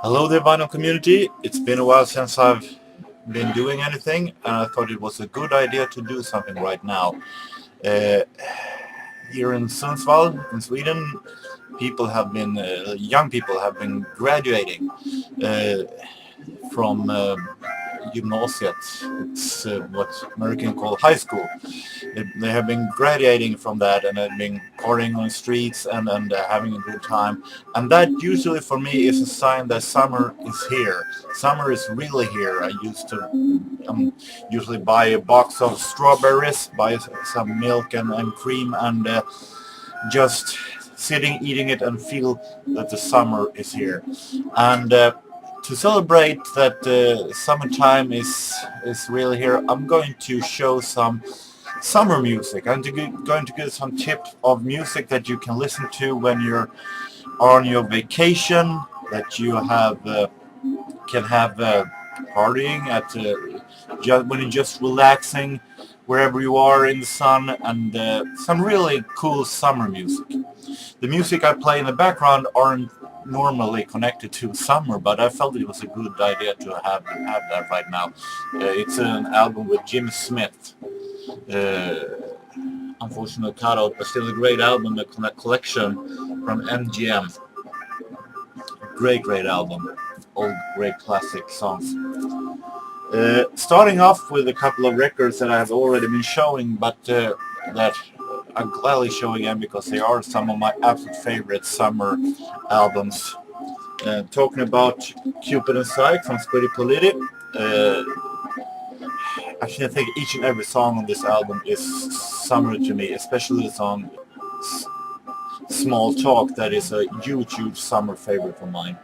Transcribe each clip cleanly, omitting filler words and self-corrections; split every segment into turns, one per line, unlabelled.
Hello there, vinyl community. It's been a while since I've been doing anything, and I thought it was a good idea to do something right now. Uh, Here in Sundsvall, in Sweden, young people have been graduating uh, from gymnasiet. It's what Americans call high school. They have been graduating from that and have been partying on the streets and having a good time. And that usually for me is a sign that summer is here. Summer is really here. I used to usually buy a box of strawberries, buy some milk and cream, and just sitting, eating it, and feel that the summer is here. And to celebrate that summertime is really here, I'm going to show some summer music. Going to give some tips of music that you can listen to when you're on your vacation, that you have can have partying at just when you're just relaxing wherever you are in the sun, and some really cool summer music. The music I play in the background aren't normally connected to summer, but I felt it was a good idea to have that right now. It's an album with Jim Smith. Unfortunately cut out, but still a great album, a collection from MGM. Great album. All great classic songs. Starting off with a couple of records that I have already been showing, but that I'm gladly showing again because they are some of my absolute favorite summer albums. Talking about Cupid and Psyche from Squiddy Politti. Actually, I think each and every song on this album is summer to me, especially the song Small Talk. That is a huge summer favorite of mine.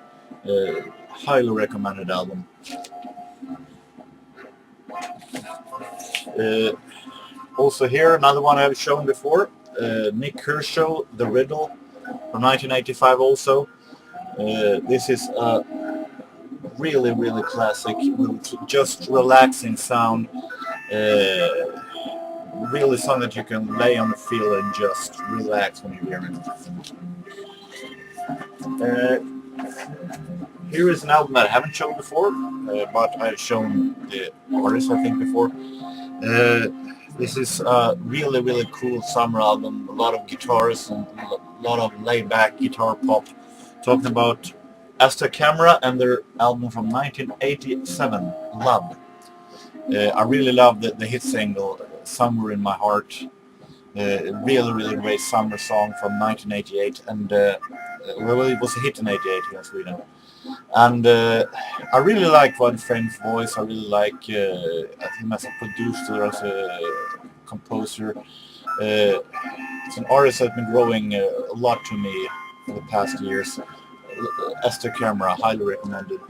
Highly recommended album. Also here, another one I've shown before, Nick Kershaw, The Riddle, from 1985 also. This is a really classic, with just relaxing sound. Really song that you can lay on the field and just relax when you hear it. Here is an album that I haven't shown before, but I've shown the artist I think before. This is a really cool summer album. A lot of guitars and a lot of laid-back guitar pop. Talking about Asta Camera and their album from 1987, Love. I really love the hit single, Somewhere in My Heart. Really great summer song from 1988, and well, it was a hit in 88 here in Sweden. And I really like Rod Friend's voice. I really like him as a producer, as a composer. It's an artist that's been growing a lot to me for the past years. Esther Camera, highly recommended.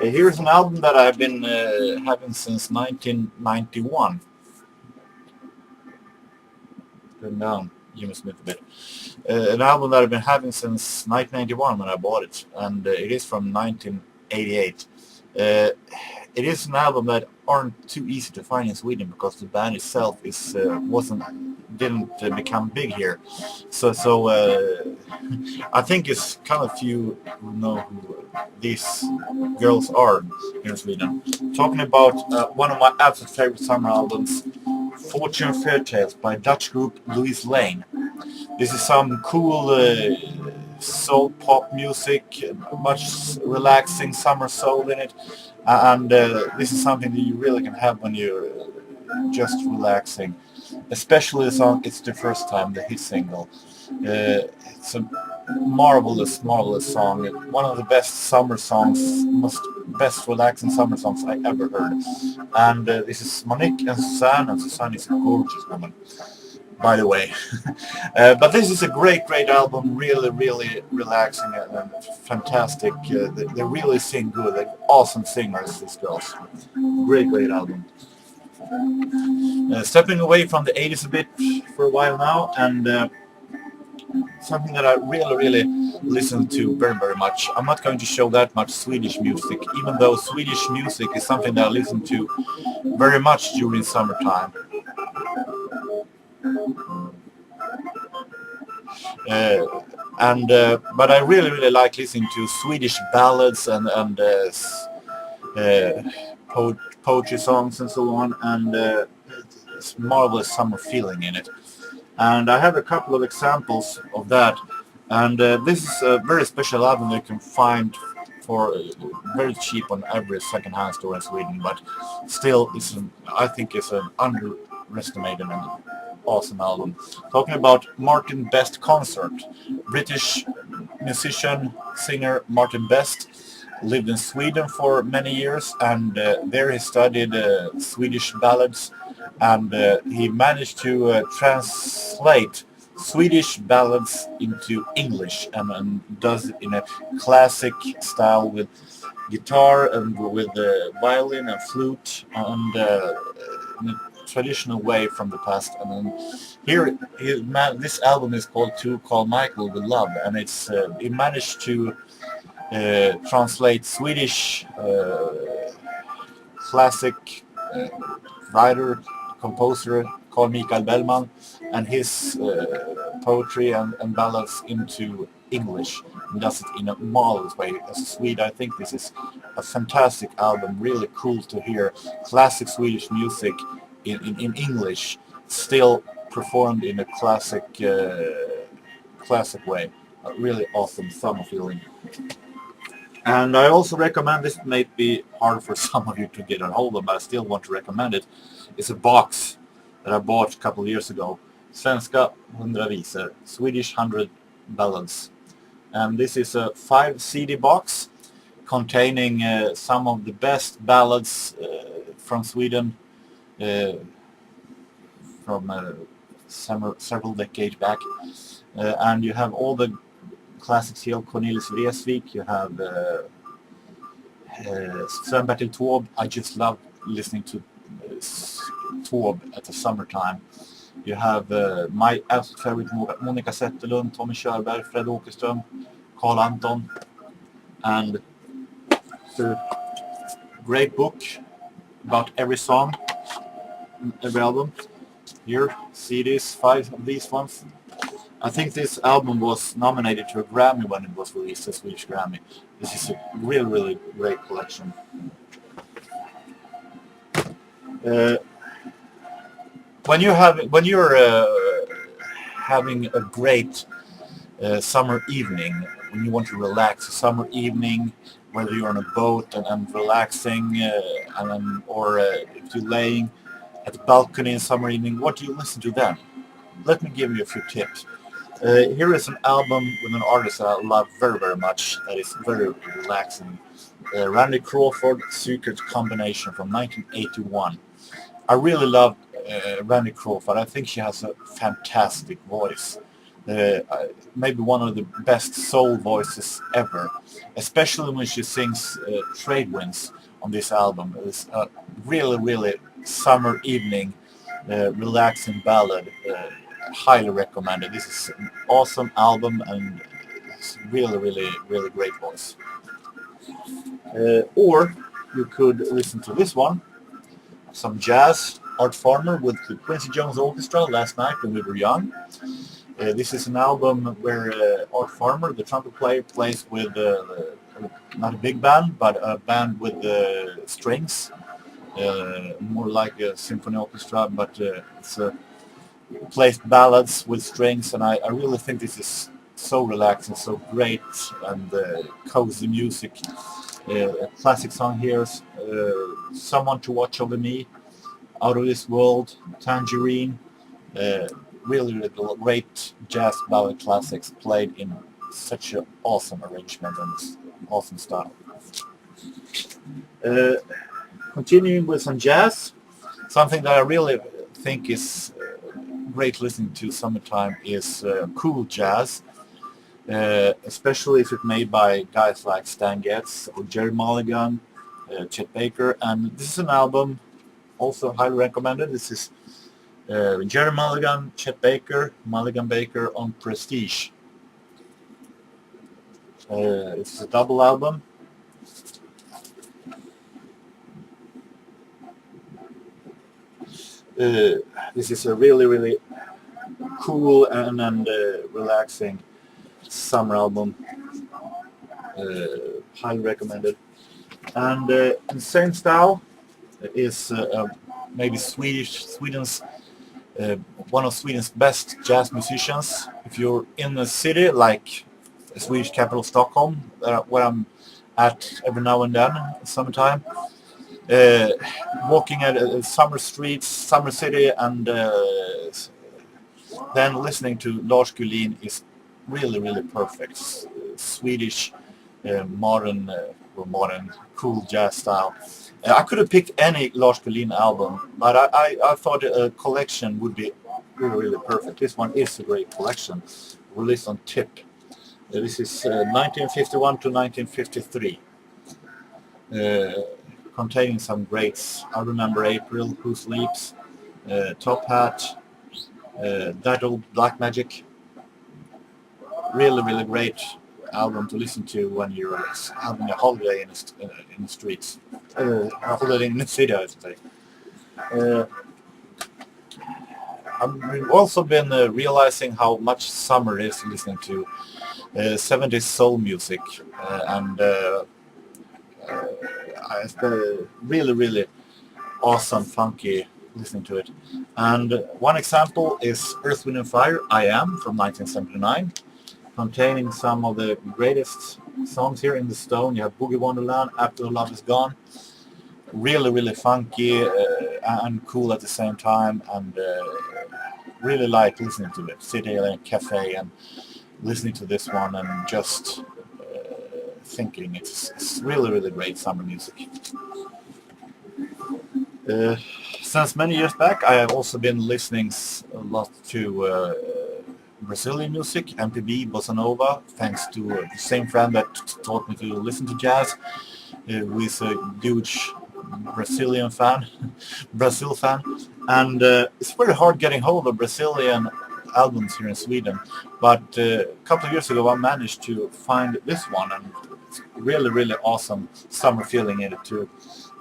Here's an album that I've been having since 1991. Turn down Jimmy Smith a bit. An album that I've been having since 1991 when I bought it, and it is from 1988. It is an album that aren't too easy to find in Sweden because the band itself didn't become big here. So I think it's kind of few who know who these girls are here in Sweden. Talking about one of my absolute favorite summer albums, Fortune Fairy Tales by Dutch group Louise Lane. This is some cool soul pop music, much relaxing summer soul in it, and this is something that you really can have when you're just relaxing. Especially the song "It's the First Time," the hit single. It's a marvelous song. One of the best summer songs, best relaxing summer songs I ever heard. And this is Monique and Susanne is a gorgeous woman, by the way. But this is a great album, really relaxing and fantastic. They really sing good. They're awesome singers, these girls. Great album. Stepping away from the 80s a bit for a while now, and something that I really listen to very much. I'm not going to show that much Swedish music, even though Swedish music is something that I listen to very much during summertime. And but I really like listening to Swedish ballads and uh, poetry songs and so on, and it's marvelous summer feeling in it. And I have a couple of examples of that. And this is a very special album you can find for very cheap on every second-hand store in Sweden, but still, I think it's an underestimated and awesome album. Talking about Martin Best Concert. British musician, singer Martin Best lived in Sweden for many years, and there he studied Swedish ballads, and he managed to translate Swedish ballads into English, and does it in a classic style with guitar and with violin and flute, and in a traditional way from the past. And then this album is called "To Call Michael with Love," and he managed to translate Swedish classic writer, composer called Mikael Bellman, and his poetry and ballads into English. He does it in a marvelous way. As a Swede, I think this is a fantastic album, really cool to hear classic Swedish music in English, still performed in a classic way. A really awesome summer feeling. And I also recommend, this may be hard for some of you to get a hold of, but I still want to recommend it. It's a box that I bought a couple of years ago. Svenska 100 visor, Swedish 100 ballads. And this is a 5 CD box containing some of the best ballads from Sweden from several decades back. And you have all the classics here, Cornelis Vreeswijk, you have Sven-Bertil Taube. I just love listening to Taube at the summertime. You have my absolute favorite, Monica Zetterlund, Tommy Körberg, Fred Åkerström, Carl Anton, and it's a great book about every song, every album. Here, CDs, 5 of these ones. I think this album was nominated to a Grammy when it was released, a Swedish Grammy. This is a really great collection. When you're having a great summer evening, when you want to relax, a summer evening, whether you're on a boat and relaxing, or if you're laying at the balcony in summer evening, what do you listen to then? Let me give you a few tips. Here is an album with an artist that I love very much, that is very relaxing. Randy Crawford, Secret Combination from 1981. I really love Randy Crawford. I think she has a fantastic voice. Maybe one of the best soul voices ever, especially when she sings Trade Winds on this album. It's a really summer evening relaxing ballad. Highly recommended. This is an awesome album, and it's really great voice. Or you could listen to this one, some jazz, Art Farmer with the Quincy Jones Orchestra last night when we were young. This is an album where Art Farmer, the trumpet player, plays with not a big band, but a band with strings, more like a symphony orchestra, but it's plays ballads with strings, and I really think this is so relaxing, so great, and cozy music. A classic song here is Someone to Watch Over Me, Out of This World, Tangerine. Really great jazz ballad classics played in such an awesome arrangement and awesome style. Continuing with some jazz, something that I really think is great listening to summertime is cool jazz, especially if it's made by guys like Stan Getz or Jerry Mulligan, Chet Baker. And this is an album also highly recommended. This is Jerry Mulligan, Chet Baker, Mulligan Baker on Prestige. It's a double album. This is a really cool and relaxing summer album. Highly recommended. And in the same style is maybe Sweden's one of Sweden's best jazz musicians. If you're in a city like the Swedish capital Stockholm, where I'm at every now and then, summertime, walking at summer streets, summer city, and then listening to Lars Gullin is really perfect. Swedish modern cool jazz style. I could have picked any Lars Gullin album, but I thought a collection would be really perfect. This one is a great collection, released on tip. This is 1951 to 1953, containing some greats. I Remember April, Who Sleeps, Top Hat, That Old Black Magic. Really great album to listen to when you're having a holiday in the streets. A holiday in the city, I should say. I've also been realizing how much summer is listening to 70s soul music, and really awesome, funky listening to it. And one example is Earth, Wind and Fire, I Am, from 1979, containing some of the greatest songs here in the Stone. You have Boogie Wonderland, After the Love Is Gone. Really funky and cool at the same time, and really like listening to it. Sitting in a cafe and listening to this one and just thinking it's really great summer music. Since many years back, I have also been listening a lot to Brazilian music, MPB, bossa nova, thanks to the same friend that taught me to listen to jazz, who is a huge Brazil fan, and it's very hard getting hold of Brazilian albums here in Sweden, but a couple of years ago I managed to find this one, and it's really awesome summer feeling in it too.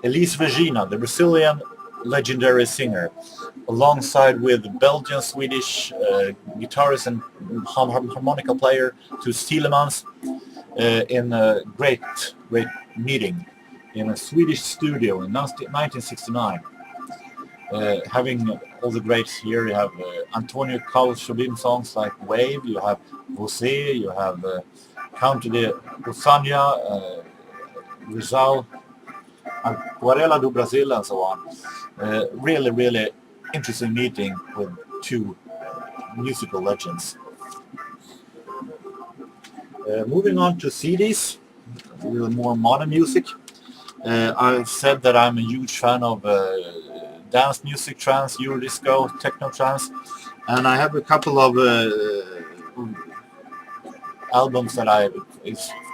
Elis Regina, the Brazilian legendary singer, alongside with Belgian, Swedish guitarist and harmonica player to Stielemans, in a great meeting in a Swedish studio in 1969. Having all the greats here, you have Antonio Carlos Jobim songs like Wave, you have Você, you have Count de Rosania, Rizal, Aquarela do Brasil, and so on. Really interesting meeting with two musical legends. Moving on to CDs, a little more modern music. I've said that I'm a huge fan of dance music, trance, Eurodisco, techno trance, and I have a couple of albums that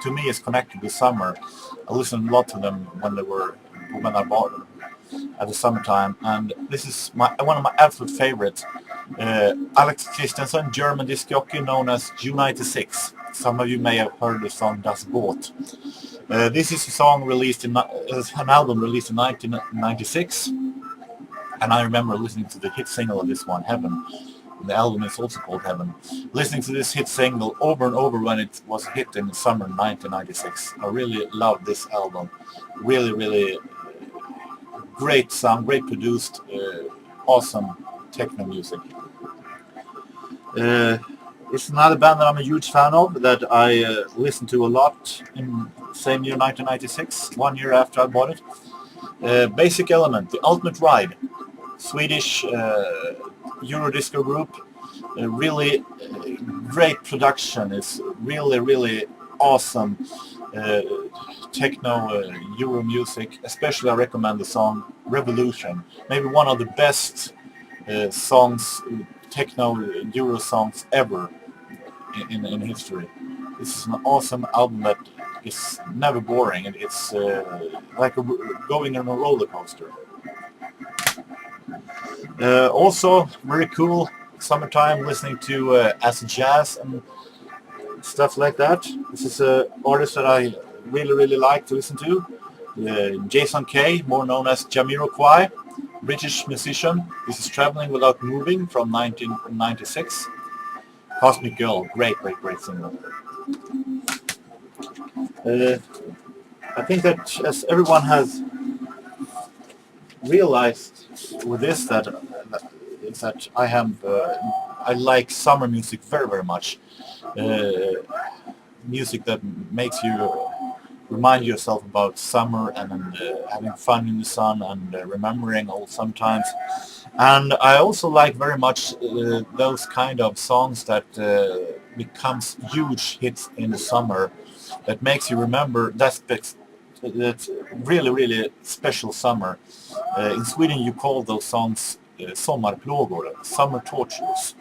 to me is connected with summer. I listened a lot to them when I bought them at the summertime, and this is one of my absolute favorites. Alex Christensen, German disc jockey known as U96. Some of you may have heard the song Das Boot. This is a song an album released in 1996, and I remember listening to the hit single of this one, Heaven. The album is also called Heaven. Listening to this hit single over and over when it was hit in the summer 1996. I really love this album. Really great sound, great produced, awesome techno music. It's another band that I'm a huge fan of, that I listened to a lot in the same year, 1996, 1 year after I bought it. Basic Element, The Ultimate Ride, Swedish Eurodisco group. Really great production. It's really awesome techno Euro music. Especially I recommend the song Revolution. Maybe one of the best songs, techno Euro songs ever in history. This is an awesome album that is never boring, and it's like going on a roller coaster. Also very cool summertime listening to acid jazz and stuff like that. This is an artist that I really like to listen to. Jason Kay, more known as Jamiroquai, British musician. This is Traveling Without Moving from 1996. Cosmic Girl, great single. I think that as everyone has realized with this that I like summer music very much. Music that makes you remind yourself about summer and having fun in the sun and remembering old sometimes. And I also like very much those kind of songs that becomes huge hits in the summer that makes you remember that really special summer. In Sweden you call those songs sommarplågor, summer tortures.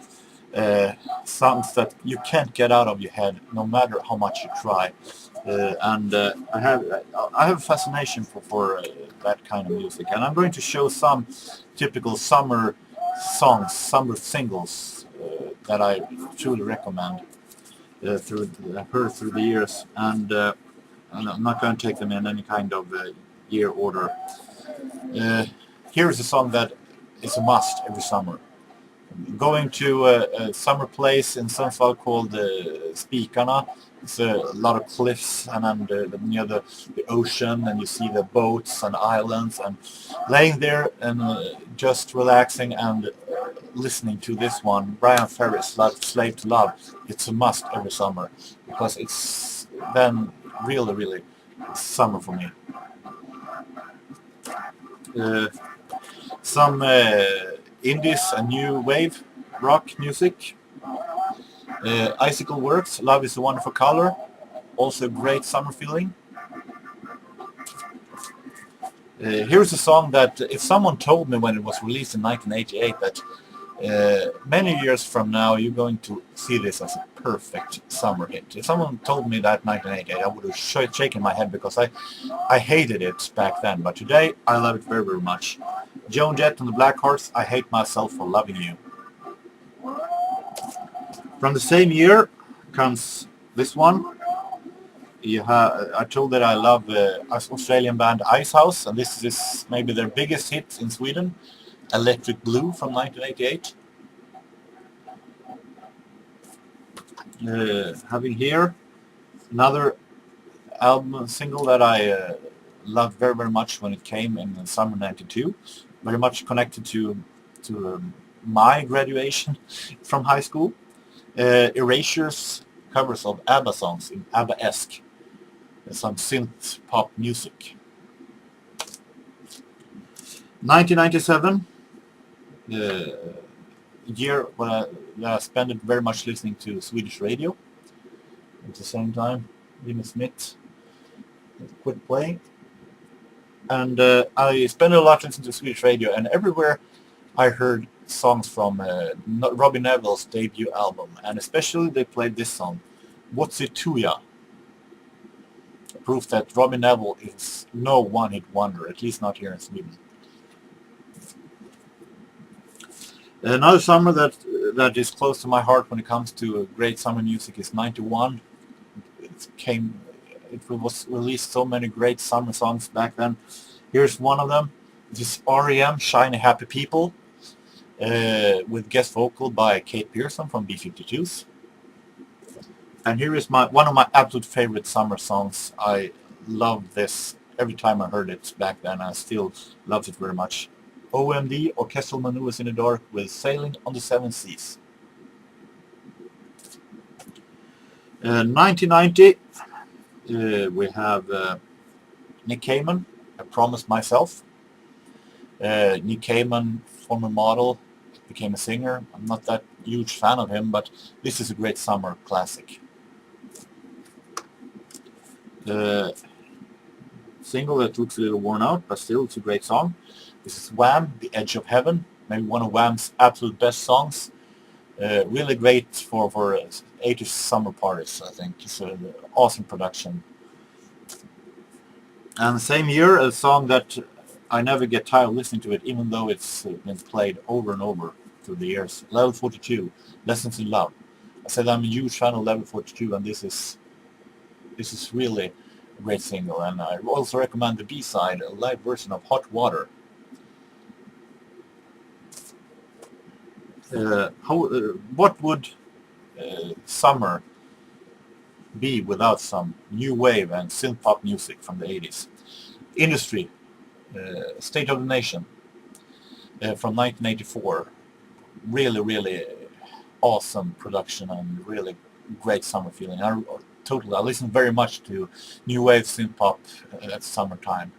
Songs that you can't get out of your head no matter how much you try. I have a fascination for that kind of music, and I'm going to show some typical summer songs, summer singles that I truly recommend I've heard through the years, and I'm not going to take them in any kind of year order. Here is a song that is a must every summer. Going to a summer place in Sundsvall called Spikarna. It's a lot of cliffs and near the ocean, and you see the boats and islands, and laying there and just relaxing and listening to this one, Brian Ferry's Slave to Love. It's a must every summer because it's then really summer for me. Some indies and new wave rock music. Icicle Works, Love is a Wonderful Color, also great summer feeling. Here's a song that if someone told me when it was released in 1988 that many years from now you're going to see this as a perfect summer hit. If someone told me that in 1988, I would have shaken my head because I hated it back then, but today I love it very much. Joan Jett and the Black Horse, I Hate Myself for Loving You. From the same year comes this one. I told that I love Australian band Icehouse, and this is maybe their biggest hit in Sweden, Electric Blue from 1988. Having here another album single that I loved very much when it came in the summer '92, very much connected to my graduation from high school. Erasure's covers of ABBA songs in ABBA-esque, some synth pop music. 1997, year when I spent it very much listening to Swedish radio. At the same time, Jimmy Smith quit playing, and I spent a lot listening to Swedish radio, and everywhere I heard songs from Robbie Neville's debut album, and especially they played this song, What's It To Ya? Proof that Robbie Neville is no one-hit wonder, at least not here in Sweden. Another summer that is close to my heart when it comes to great summer music is '91. It was released so many great summer songs back then. Here's one of them. This is R.E.M. Shiny Happy People, with guest vocal by Kate Pearson from B-52s. And here is one of my absolute favorite summer songs. I loved this every time I heard it back then. I still love it very much. OMD, Orchestral Maneuvers in the Dark with Sailing on the Seven Seas. 1990, we have Nick Cayman, I Promised Myself. Nick Cayman, former model, became a singer. I'm not that huge fan of him, but this is a great summer classic. The single that looks a little worn out, but still it's a great song. This is Wham, The Edge of Heaven, maybe one of Wham's absolute best songs. Really great for 80s summer parties, I think. It's an awesome production. And the same year, a song that I never get tired of listening to it, even though it's been played over and over through the years. Level 42, Lessons in Love. I said I'm a huge fan of Level 42, and this is really a great single. And I also recommend the B-side, a live version of Hot Water. What would summer be without some new wave and synth pop music from the 80s? Industry, State of the Nation from 1984. Really, really awesome production and really great summer feeling. I listen very much to new wave synth pop at summertime.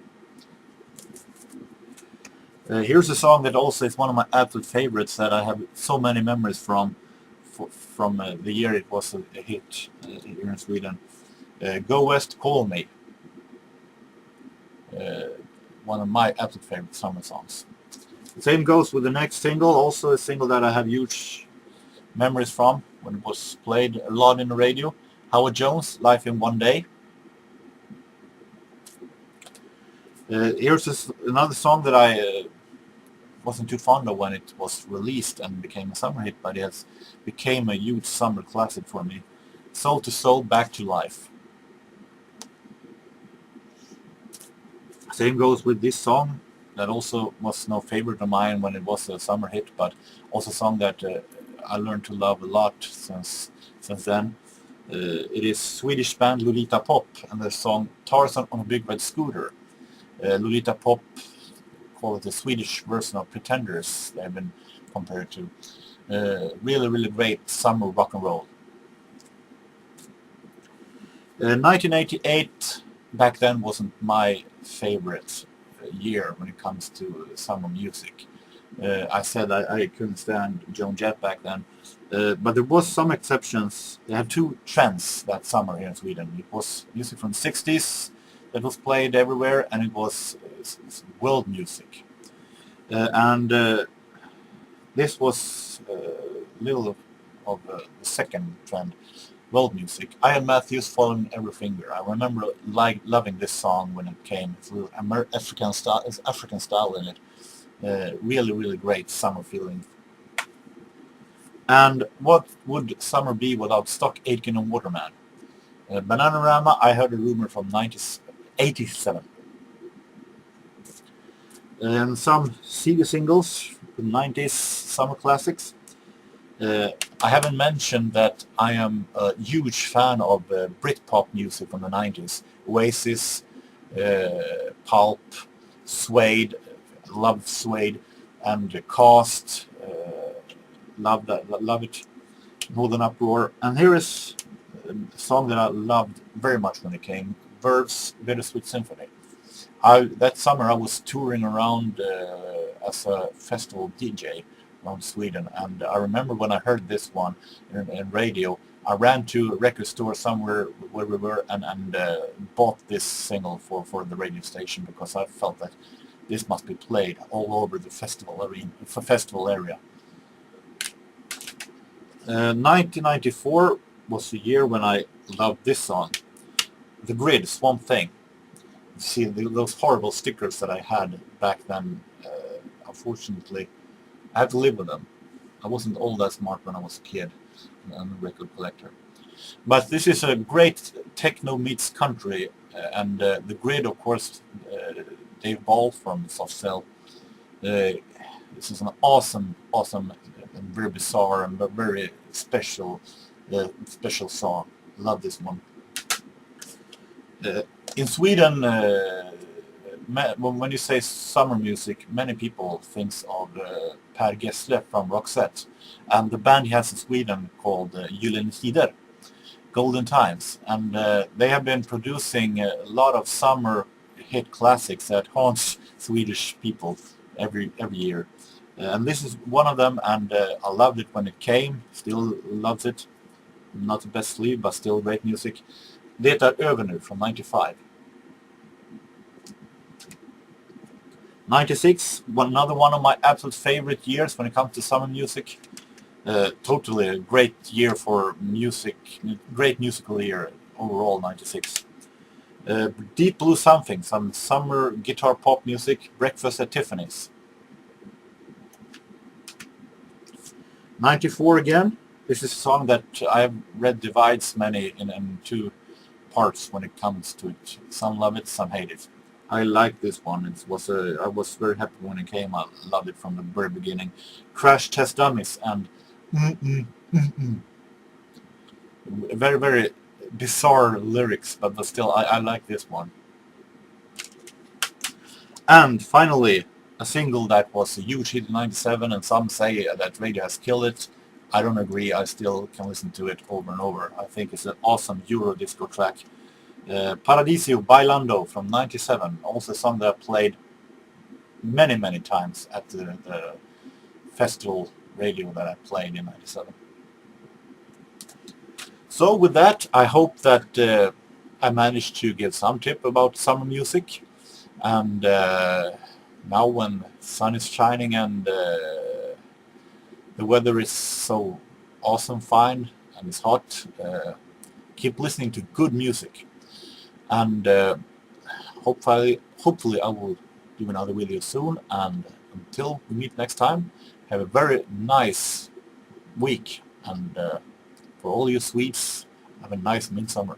Here's a song that also is one of my absolute favorites that I have so many memories from the year it was a hit here in Sweden. Go West, Call Me. One of my absolute favorite summer songs. Same goes with the next single, also a single that I have huge memories from when it was played a lot in the radio. Howard Jones, Life in One Day. Here's another song that I wasn't too fond of when it was released and became a summer hit, but it became a huge summer classic for me. Soul to Soul, Back to Life. Same goes with this song that also was no favorite of mine when it was a summer hit, but also a song that I learned to love a lot since then. It is Swedish band Lolita Pop and the song Tarzan on a Big Red Scooter. Lolita Pop, call it the Swedish version of Pretenders, they've been compared to. Really, really great summer rock and roll. 1988 back then wasn't my favorite year when it comes to summer music. I said I couldn't stand Joan Jett back then, but there was some exceptions. They had two trends that summer here in Sweden. It was music from the 60s that was played everywhere, and it was world music. This was a little of the second trend, world music. Ian Matthews, Following Every Finger. I remember loving this song when it came. It's a little African style in it. Really, really great summer feeling. And what would summer be without Stock Aitken and Waterman? Bananarama, I Heard a Rumor from 1987. And some CD singles from 90s summer classics. I haven't mentioned that I am a huge fan of Britpop music from the 90s. Oasis, Pulp, Suede, love Suede, and Cast, love it, Northern Uproar. And here is a song that I loved very much when it came, Verve's Bittersweet Symphony. That summer I was touring around as a festival DJ around Sweden, and I remember when I heard this one in radio, I ran to a record store somewhere where we were and bought this single for the radio station because I felt that this must be played all over the festival area. 1994 was the year when I loved this song, The Grid, Swamp Thing. See those horrible stickers that I had back then, unfortunately I had to live with them. I wasn't all that smart when I was a kid and a record collector. But this is a great techno meets country, and The Grid, of course, Dave Ball from Soft Cell. This is an awesome and very bizarre and very special song. Love this one. In Sweden, when you say summer music, many people think of Per Gessle from Roxette, and the band he has in Sweden called Gyllene Tider, Golden Times, and they have been producing a lot of summer hit classics that haunts Swedish people every year. And this is one of them, and I loved it when it came, still loves it. Not the best sleeve, but still great music. Det är över nu from 95. 96, another one of my absolute favorite years when it comes to summer music. Totally a great year for music, great musical year overall, 96. Deep Blue Something, some summer guitar pop music, Breakfast at Tiffany's. 94 again. This is a song that I've read divides many in two parts when it comes to it. Some love it, some hate it. I like this one. I was very happy when it came. I loved it from the very beginning. Crash Test Dummies and Very, very bizarre lyrics, but still, I like this one. And finally, a single that was a huge hit in '97, and some say that radio has killed it. I don't agree. I still can listen to it over and over. I think it's an awesome Euro disco track. Paradiso Bailando from '97, also a song that I played many, many times at the festival radio that I played in '97. So with that, I hope that I managed to give some tip about summer music. And now when sun is shining and the weather is so awesome fine and it's hot, keep listening to good music. And hopefully I will do another video soon. And until we meet next time, have a very nice week. And for all you Swedes, have a nice midsummer.